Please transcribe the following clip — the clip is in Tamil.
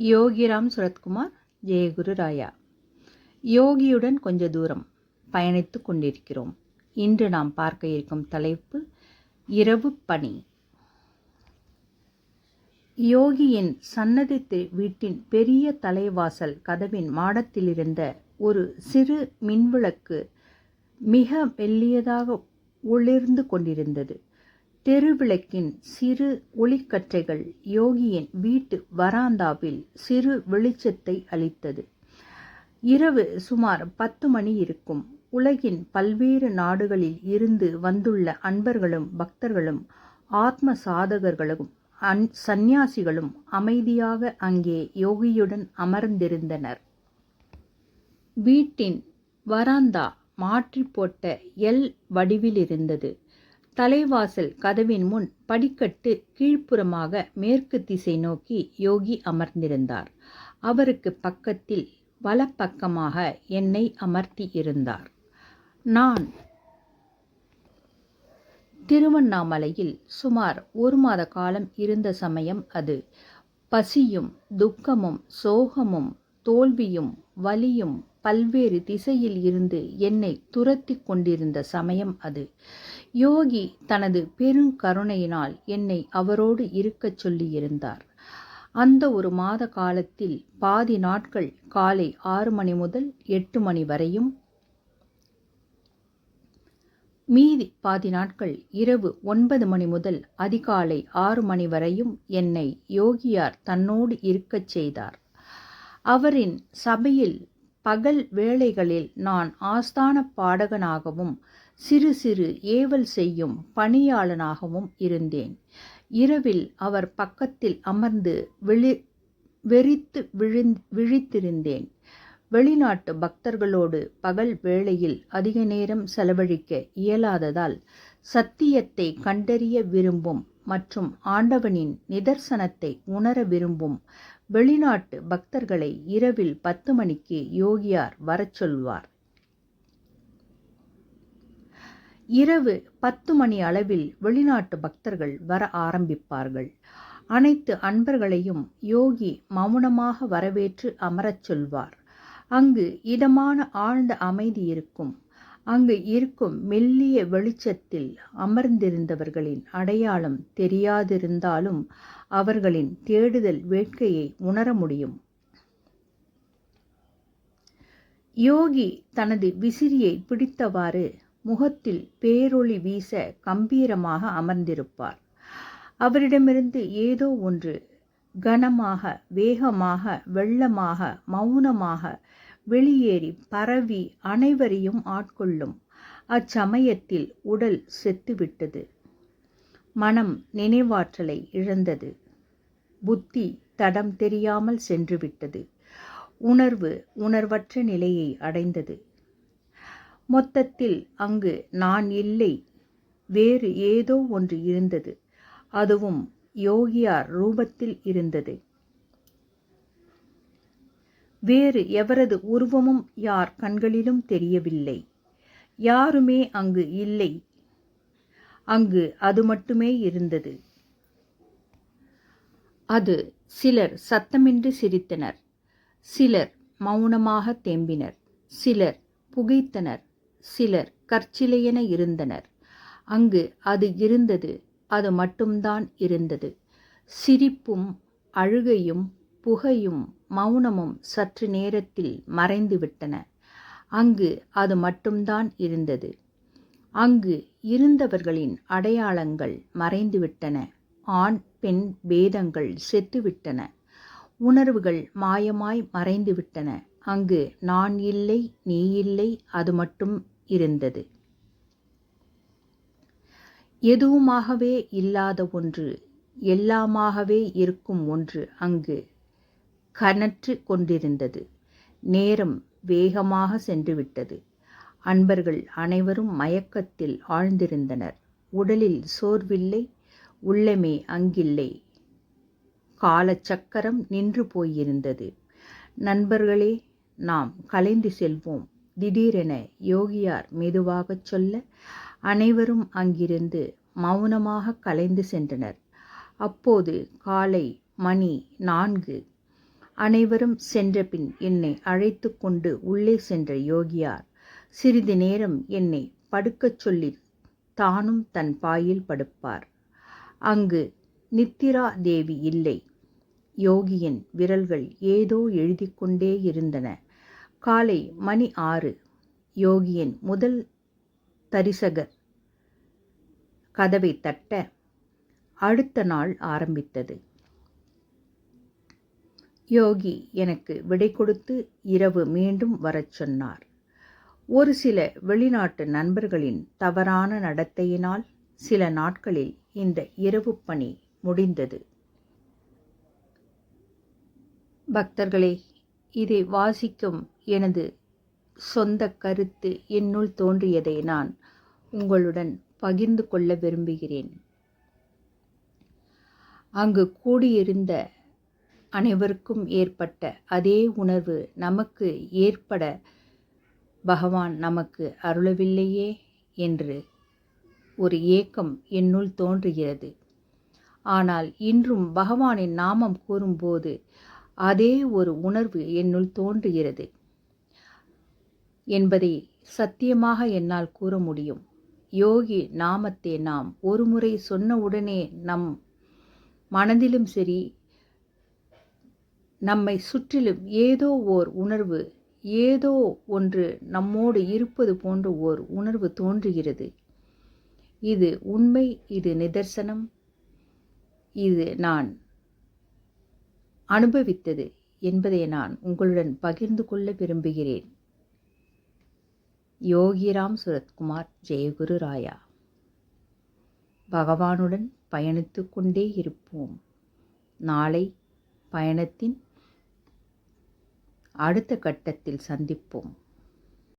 யோகிராம் சுரத்குமார், ஜெயகுரு ராயா. யோகியுடன் கொஞ்ச தூரம் பயணித்து கொண்டிருக்கிறோம். இன்று நாம் பார்க்க இருக்கும் தலைப்பு இரவு பணி. யோகியின் சன்னதி வீட்டின் பெரிய தலைவாசல் கதவின் மாடத்திலிருந்த ஒரு சிறு மின்விளக்கு மிக மெல்லியதாக ஒளிர்ந்து கொண்டிருந்தது. தெருவிளக்கின் சிறு ஒளிக்கற்றைகள் யோகியின் வீட்டு வராந்தாவில் சிறு வெளிச்சத்தை அளித்தது. இரவு சுமார் 10 மணி இருக்கும். உலகின் பல்வேறு நாடுகளில் இருந்து வந்துள்ள அன்பர்களும் பக்தர்களும் ஆத்ம சாதகர்களும் சந்நியாசிகளும் அமைதியாக அங்கே யோகியுடன் அமர்ந்திருந்தனர். வீட்டின் வராந்தா மாற்றி போட்ட எல் வடிவிலிருந்தது. தலைவாசல் கதவின் முன் படிக்கட்டு கீழ்ப்புறமாக மேற்கு திசை நோக்கி யோகி அமர்ந்திருந்தார். அவருக்கு பக்கத்தில் வலப்பக்கமாக என்னை அமர்த்தி இருந்தார். நான் திருவண்ணாமலையில் சுமார் 1 மாத காலம் இருந்த சமயம் அது. பசியும் துக்கமும் சோகமும் தோல்வியும் வலியும் பல்வேறு திசையில் இருந்து என்னை துரத்தி கொண்டிருந்த சமயம் அது. யோகி தனது பெருங்கருணையினால் என்னை அவரோடு இருக்கச் சொல்லியிருந்தார். அந்த 1 மாத காலத்தில் பாதி நாட்கள் காலை 6 மணி முதல் 8 மணி வரையும், மீதி பாதி நாட்கள் இரவு 9 மணி முதல் அதிகாலை 6 மணி வரையும் என்னை யோகியார் தன்னோடு இருக்கச் செய்தார். அவரின் சபையில் பகல் வேளைகளில் நான் ஆஸ்தான பாடகனாகவும் சிறு சிறு ஏவல் செய்யும் பணியாளனாகவும் இருந்தேன். இரவில் அவர் பக்கத்தில் அமர்ந்து வெறித்து விழித்திருந்தேன். வெளிநாட்டு பக்தர்களோடு பகல் வேளையில் அதிக நேரம் செலவழிக்க இயலாததால் சத்தியத்தை கண்டறிய விரும்பும் மற்றும் ஆண்டவனின் நிதர்சனத்தை உணர விரும்பும் வெளிநாட்டு பக்தர்களை இரவில் 10 மணிக்கு யோகியார் வரச் சொல்வார். இரவு 10 மணி அளவில் வெளிநாட்டு பக்தர்கள் வர ஆரம்பிப்பார்கள். அனைத்து அன்பர்களையும் யோகி மௌனமாக வரவேற்று அமரச் சொல்வார். அங்கு இதமான ஆழ்ந்த அமைதி இருக்கும். அங்கு இருக்கும் மெல்லிய வெளிச்சத்தில் அமர்ந்திருந்தவர்களின் அடையாளம் தெரியாதிருந்தாலும் அவர்களின் தேடுதல் வேட்கையை உணர முடியும். யோகி தனது விசிறியை பிடித்தவாறு முகத்தில் பேரொளி வீச கம்பீரமாக அமர்ந்திருப்பார். அவரிடமிருந்து ஏதோ ஒன்று கனமாக, வேகமாக, வெள்ளமாக, மௌனமாக வெளியேறி பரவி அனைவரையும் ஆட்கொள்ளும். அச்சமயத்தில் உடல் செத்துவிட்டது. மனம் நினைவாற்றலை இழந்தது. புத்தி தடம் தெரியாமல் சென்றுவிட்டது. உணர்வு உணர்வற்ற நிலையை அடைந்தது. மொத்தத்தில் அங்கு நான் இல்லை, வேறு ஏதோ ஒன்று இருந்தது. அதுவும் யோகியார் ரூபத்தில் இருந்தது. வேறு எவரது உருவமும் யார் கண்களிலும் தெரியவில்லை. யாருமே அங்கு இல்லை. அங்கு அது மட்டுமே இருந்தது. அது சிலர் சத்தமின்றி சிரித்தனர், சிலர் மௌனமாக தேம்பினர், சிலர் புகைத்தனர், சிலர் கற்சிலையென இருந்தனர். அங்கு அது இருந்தது. அது மட்டும்தான் இருந்தது. சிரிப்பும் அழுகையும் புகையும் மௌனமும் சற்று நேரத்தில் மறைந்துவிட்டன. அங்கு அது மட்டும்தான் இருந்தது. அங்கு இருந்தவர்களின் அடையாளங்கள் மறைந்துவிட்டன. ஆண் பெண் பேதங்கள் செத்துவிட்டன. உணர்வுகள் மாயமாய் மறைந்துவிட்டன. அங்கு நான் இல்லை, நீ இல்லை, அது மட்டும் இருந்தது. எதுவுமாகவே இல்லாத ஒன்று, எல்லாமாகவே இருக்கும் ஒன்று அங்கு கனற்று கொண்டிருந்தது. நேரம் வேகமாக சென்றுவிட்டது. அன்பர்கள் அனைவரும் மயக்கத்தில் ஆழ்ந்திருந்தனர். உடலில் சோர்வில்லை, உள்ளமே அங்கில்லை. காலச்சக்கரம் நின்று போயிருந்தது. நண்பர்களே, நாம் கலைந்து செல்வோம். திடீரென யோகியார் மெதுவாகச் சொல்ல அனைவரும் அங்கிருந்து மௌனமாக கலைந்து சென்றனர். அப்போது காலை மணி 4. அனைவரும் சென்றபின் என்னை அழைத்து கொண்டு உள்ளே சென்ற யோகியார் சிறிது நேரம் என்னை படுக்கச் சொல்லி தானும் தன் பாயில் படுப்பார். அங்கு நித்திரா தேவி இல்லை. யோகியின் விரல்கள் ஏதோ எழுதி கொண்டே இருந்தன. காலை மணி 6. யோகியின் முதல் தரிசகர் கதவை தட்ட அடுத்த நாள் ஆரம்பித்தது. யோகி எனக்கு விடை கொடுத்து இரவு மீண்டும் வரச் சொன்னார். ஒரு சில வெளிநாட்டு நண்பர்களின் தவறான நடத்தையினால் சில நாட்களில் இந்த இரவு பணி முடிந்தது. பக்தர்களே, இதை வாசிக்கும் எனது சொந்த கருத்து என்னுள் தோன்றியதை நான் உங்களுடன் பகிர்ந்து கொள்ள விரும்புகிறேன். அங்கு கூடியிருந்த அனைவருக்கும் ஏற்பட்ட அதே உணர்வு நமக்கு ஏற்பட பகவான் நமக்கு அருளவில்லையே என்று ஒரு ஏக்கம் என்னுள் தோன்றுகிறது. ஆனால் இன்றும் பகவானின் நாமம் கூறும்போது அதே ஒரு உணர்வு என்னுள் தோன்றுகிறது என்பதை சத்தியமாக என்னால் கூற முடியும். யோகி நாமத்தை நாம் ஒரு முறை சொன்னவுடனே நம் மனதிலும் சரி, நம்மை சுற்றிலும் ஏதோ ஓர் உணர்வு, ஏதோ ஒன்று நம்மோடு இருப்பது போன்ற ஓர் உணர்வு தோன்றுகிறது. இது உண்மை, இது நிதர்சனம், இது நான் அனுபவித்தது என்பதை நான் உங்களுடன் பகிர்ந்து கொள்ள விரும்புகிறேன். யோகிராம் சுரத்குமார், ஜெயகுரு ராயா. பகவானுடன் பயணித்து கொண்டே இருப்போம். நாளை பயணத்தின் அடுத்த கட்டத்தில் சந்திப்போம்.